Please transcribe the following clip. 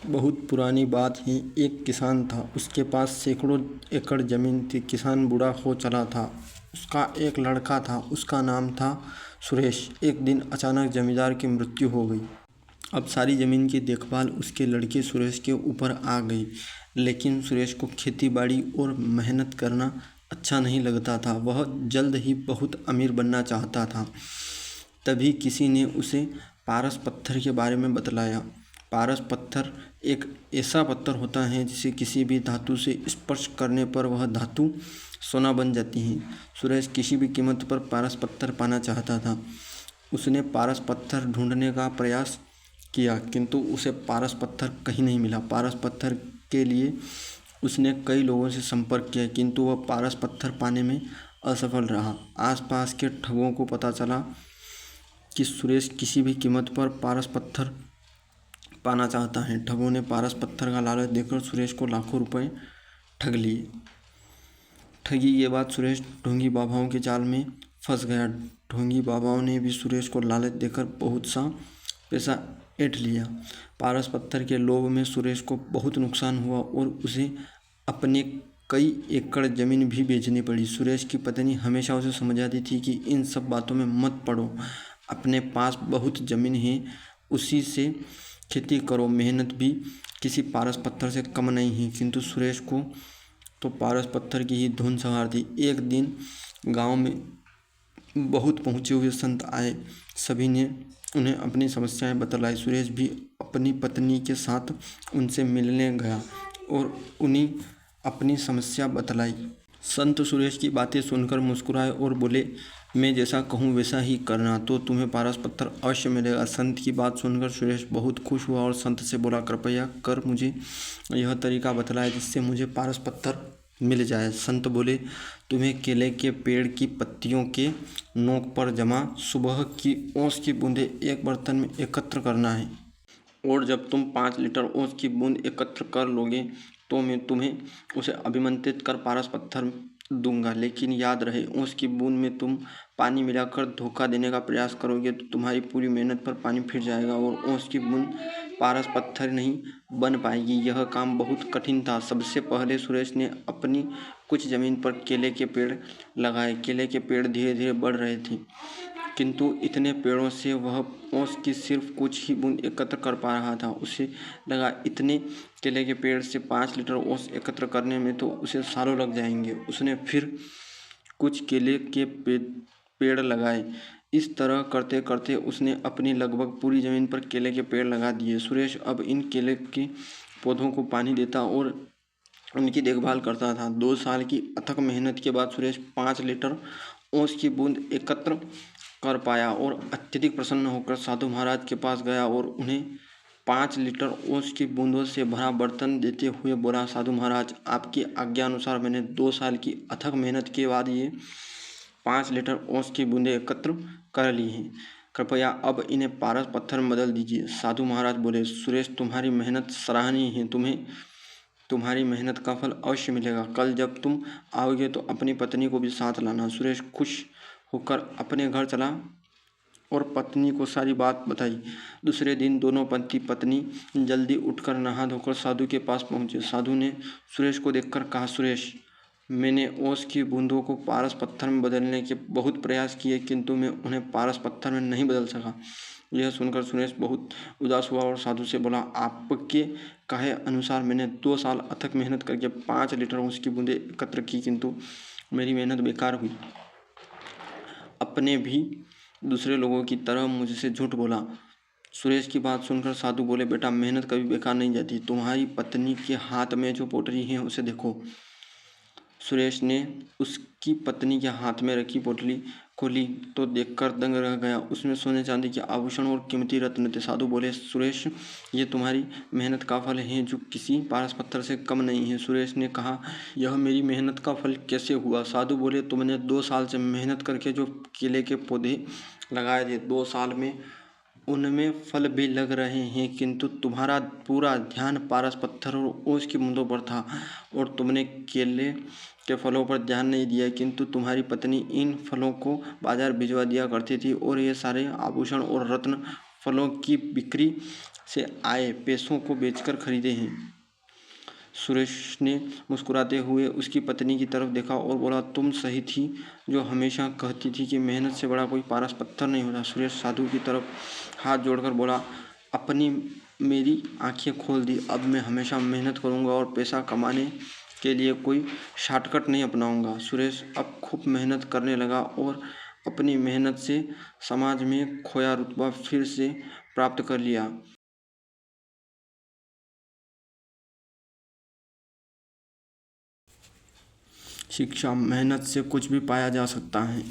बहुत पुरानी बात है। एक किसान था, उसके पास सैकड़ों एकड़ ज़मीन थी। किसान बूढ़ा हो चला था। उसका एक लड़का था, उसका नाम था सुरेश। एक दिन अचानक जमींदार की मृत्यु हो गई। अब सारी ज़मीन की देखभाल उसके लड़के सुरेश के ऊपर आ गई। लेकिन सुरेश को खेती बाड़ी और मेहनत करना अच्छा नहीं लगता था। वह जल्द ही बहुत अमीर बनना चाहता था। तभी किसी ने उसे पारस पत्थर के बारे में बतलाया। पारस पत्थर एक ऐसा पत्थर होता है जिसे किसी भी धातु से स्पर्श करने पर वह धातु सोना बन जाती है। सुरेश किसी भी कीमत पर पारस पत्थर पाना चाहता था। उसने पारस पत्थर ढूंढने का प्रयास किया, किंतु उसे पारस पत्थर कहीं नहीं मिला। पारस पत्थर के लिए उसने कई लोगों से संपर्क किया, किंतु वह पारस पत्थर पाने में असफल रहा। आसपास के ठगों को पता चला कि सुरेश किसी भी कीमत पर पारस पत्थर पाना चाहता है। ठगों ने पारस पत्थर का लालच देकर सुरेश को लाखों रुपए ठग लिए। ठगी के बाद सुरेश ढोंगी बाबाओं के जाल में फंस गया। ढोंगी बाबाओं ने भी सुरेश को लालच देकर बहुत सा पैसा ऐंठ लिया। पारस पत्थर के लोभ में सुरेश को बहुत नुकसान हुआ और उसे अपने कई एकड़ ज़मीन भी बेचनी पड़ी। सुरेश की पत्नी हमेशा उसे समझाती थी कि इन सब बातों में मत पड़ो। अपने पास बहुत ज़मीन है, उसी से खेती करो। मेहनत भी किसी पारस पत्थर से कम नहीं है। किंतु सुरेश को तो पारस पत्थर की ही धुन सवार थी। एक दिन गांव में बहुत पहुँचे हुए संत आए। सभी ने उन्हें अपनी समस्याएं बतलाई। सुरेश भी अपनी पत्नी के साथ उनसे मिलने गया और उन्हें अपनी समस्या बतलाई। संत सुरेश की बातें सुनकर मुस्कुराए और बोले, मैं जैसा कहूँ वैसा ही करना तो तुम्हें पारस पत्थर अवश्य मिलेगा। संत की बात सुनकर सुरेश बहुत खुश हुआ और संत से बोला, कृपया कर मुझे यह तरीका बतलाए जिससे मुझे पारस पत्थर मिल जाए। संत बोले, तुम्हें केले के पेड़ की पत्तियों के नोक पर जमा सुबह की ओस की बूंदें एक बर्तन में एकत्र करना है, और जब तुम 5 लीटर ओस की बूंद एकत्र कर लोगे तो मैं तुम्हें उसे अभिमंत्रित कर पारस पत्थर दूंगा। लेकिन याद रहे, ओस की बूंद में तुम पानी मिलाकर धोखा देने का प्रयास करोगे तो तुम्हारी पूरी मेहनत पर पानी फिर जाएगा और ओस की बूंद पारस पत्थर नहीं बन पाएगी। यह काम बहुत कठिन था। सबसे पहले सुरेश ने अपनी कुछ ज़मीन पर केले के पेड़ लगाए। केले के पेड़ धीरे धीरे बढ़ रहे थे, किंतु इतने पेड़ों से वह ओस की सिर्फ कुछ ही बूंद एकत्र कर पा रहा था। उसे लगा, इतने केले के पेड़ से 5 लीटर ओस एकत्र करने में तो उसे सालों लग जाएंगे। उसने फिर कुछ केले के पेड़ लगाए। इस तरह करते करते उसने अपनी लगभग पूरी ज़मीन पर केले के पेड़ लगा दिए। सुरेश अब इन केले के पौधों को पानी देता और उनकी देखभाल करता था। 2 साल की अथक मेहनत के बाद सुरेश 5 लीटर ओस की बूंद एकत्र कर पाया और अत्यधिक प्रसन्न होकर साधु महाराज के पास गया और उन्हें 5 लीटर ओस की बूंदों से भरा बर्तन देते हुए बोला, साधु महाराज, आपकी आज्ञा अनुसार मैंने 2 साल की अथक मेहनत के बाद ये 5 लीटर ओस की बूंदें एकत्र कर ली हैं। कृपया अब इन्हें पारस पत्थर में बदल दीजिए। साधु महाराज बोले, सुरेश, तुम्हारी मेहनत सराहनीय है। तुम्हें तुम्हारी मेहनत का फल अवश्य मिलेगा। कल जब तुम आओगे तो अपनी पत्नी को भी साथ लाना। सुरेश खुश होकर अपने घर चला और पत्नी को सारी बात बताई। दूसरे दिन दोनों पति पत्नी जल्दी उठकर नहा धोकर साधु के पास पहुँचे। साधु ने सुरेश को देखकर कहा, सुरेश, मैंने ओस की बूंदों को पारस पत्थर में बदलने के बहुत प्रयास किए, किंतु मैं उन्हें पारस पत्थर में नहीं बदल सका। यह सुनकर सुरेश बहुत उदास हुआ और साधु से बोला, आपके कहे अनुसार मैंने 2 साल अथक मेहनत करके 5 लीटर ओस की बूंदें एकत्र की, किंतु मेरी मेहनत बेकार हुई। अपने भी दूसरे लोगों की तरह मुझसे झूठ बोला। सुरेश की बात सुनकर साधु बोले, बेटा, मेहनत कभी बेकार नहीं जाती। तुम्हारी पत्नी के हाथ में जो पोटली है उसे देखो। सुरेश ने उसकी पत्नी के हाथ में रखी पोटली खोली तो देखकर दंग रह गया। उसमें सोने चांदी के आभूषण और कीमती रत्न थे। साधु बोले, सुरेश, ये तुम्हारी मेहनत का फल है जो किसी पारस पत्थर से कम नहीं है। सुरेश ने कहा, यह मेरी मेहनत का फल कैसे हुआ? साधु बोले, तुमने 2 साल से मेहनत करके जो केले के पौधे लगाए थे, 2 साल में उनमें फल भी लग रहे हैं, किंतु तुम्हारा पूरा ध्यान पारस पत्थर और ओस की बूंदों पर था और तुमने केले के फलों पर ध्यान नहीं दिया। किंतु तुम्हारी पत्नी इन फलों को बाजार भिजवा दिया करती थी और ये सारे आभूषण और रत्न फलों की बिक्री से आए पैसों को बेचकर खरीदे हैं। सुरेश ने मुस्कुराते हुए उसकी पत्नी की तरफ देखा और बोला, तुम सही थी जो हमेशा कहती थी कि मेहनत से बड़ा कोई पारस पत्थर नहीं होता। सुरेश साधु की तरफ हाथ जोड़कर बोला, अपनी मेरी आंखें खोल दी। अब मैं हमेशा मेहनत करूंगा और पैसा कमाने के लिए कोई शॉर्टकट नहीं अपनाऊंगा। सुरेश अब खूब मेहनत करने लगा और अपनी मेहनत से समाज में खोया रुतबा फिर से प्राप्त कर लिया। शिक्षा मेहनत से कुछ भी पाया जा सकता है।